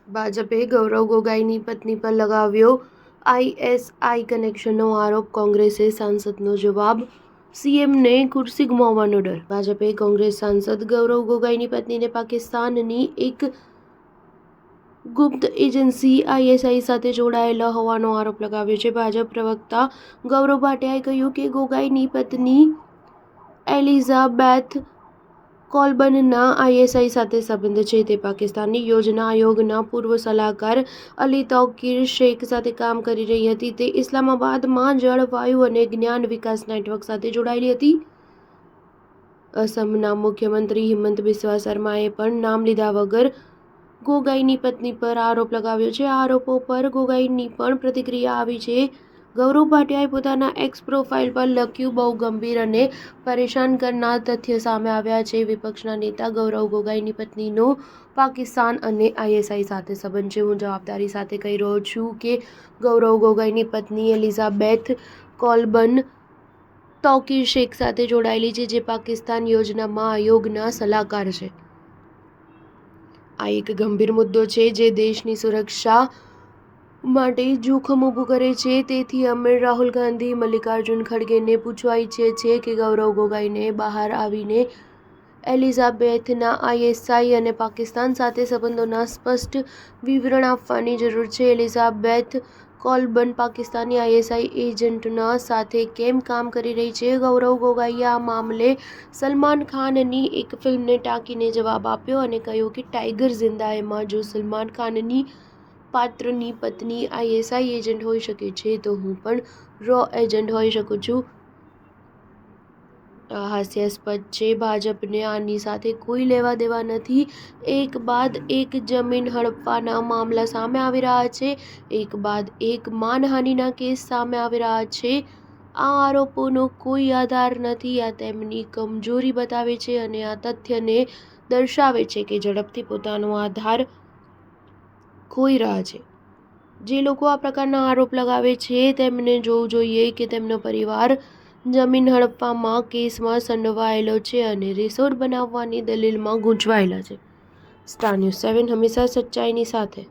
ભાજપે ગૌરવ ગોગોઈની પત્ની પર લગાવ્યો આઈએસઆઈ કનેક્શનનો આરોપ, કોંગ્રેસે સાંસદનો જવાબ, સીએમને ખુરશી ગુમાવવાનો ડર. ભાજપે કોંગ્રેસ સાંસદ ગૌરવ ગોગોઈની પત્નીને પાકિસ્તાનની એક ગુપ્ત એજન્સી આઈએસઆઈ સાથે જોડાયેલા હોવાનો આરોપ લગાવ્યો છે. ભાજપ પ્રવક્તા ગૌરવ ભાટિયાએ કહ્યું કે ગોગોઈની પત્ની એલિઝાબેથ કોલબર્નના આઈએસઆઈ સાથે સંબંધ છે. તે પાકિસ્તાની યોજના આયોગના પૂર્વ સલાહકાર અલી તૌકીર શેખ સાથે કામ કરી રહી હતી. તે ઇસ્લામાબાદમાં જળવાયુ અને જ્ઞાન વિકાસ નેટવર્ક સાથે જોડાયેલી હતી. અસમના મુખ્યમંત્રી હિમંત બિસ્વા શર્માએ પણ નામ લીધા વગર ગોગોઈની પત્ની પર આરોપ લગાવ્યો છે. આરોપો પર ગોગોઈની પણ પ્રતિક્રિયા આવી છે. ગૌરવ ભાટિયાએ પોતાના એક્સ પ્રોફાઇલ પર લખ્યું, બહુ ગંભીર અને પરેશાન કરનાર તથ્ય સામે આવ્યા છે. વિપક્ષના નેતા ગૌરવ ગોગોઈની પત્નીનો પાકિસ્તાન અને આઈએસઆઈ સાથે સંબંધ છે. હું જવાબદારી સાથે કહી રહ્યો છું કે ગૌરવ ગોગોઈની પત્ની એલિઝાબેથ કોલબર્ન તૌકીર શેખ સાથે જોડાયેલી છે, જે પાકિસ્તાન યોજનામાં આયોગના સલાહકાર છે. આ એક ગંભીર મુદ્દો છે જે દેશની સુરક્ષા માટે જોખમ ઊભું કરે છે. તેથી અમે રાહુલ ગાંધી, મલ્લિકાર્જુન ખડગેને પૂછવા ઈચ્છીએ છીએ કે ગૌરવ ગોગોઈને બહાર આવીને એલિઝાબેથના આઈએસઆઈ અને પાકિસ્તાન સાથે સંબંધોના સ્પષ્ટ વિવરણ આપવાની જરૂર છે. એલિઝાબેથ કોલબર્ન પાકિસ્તાની આઈએસઆઈ એજન્ટના સાથે કેમ કામ કરી રહી છે? ગૌરવ ગોગોઈએ આ મામલે સલમાન ખાનની એક ફિલ્મને ટાંકીને જવાબ આપ્યો અને કહ્યું કે ટાઈગર ઝિંદા હૈમાં જો સલમાન ખાનની પાત્રની પત્ની આઈએસઆઈ એજન્ટ હોઈ શકે છે, તો હું પણ રો એજન્ટ હોઈ શકું છું. આ હાસ્યાસ્પદ છે. ભાજપને આની સાથે કોઈ લેવા દેવા નથી. એક બાદ એક જમીન હડપવાના મામલા સામે આવી રહ્યા છે. એક બાદ એક માનહાનિના કેસ સામે આવી રહ્યા છે. આ આરોપોનો કોઈ આધાર નથી. આ તેમની કમજોરી બતાવે છે અને આ તથ્યને દર્શાવે છે કે ઝડપથી પોતાનો આધાર ખોઈ રહ્યા છે. જે લોકો આ પ્રકારના આરોપ લગાવે છે તેમને જોવું જોઈએ કે તેમનો પરિવાર જમીન હડપવાના કેસમાં સંડોવાયેલો છે અને રિસોર્ટ બનાવવાની દલીલમાં ગૂંચવાયેલા છે. સ્ટાર ન્યૂઝ 7 હંમેશા સચ્ચાઈની સાથે.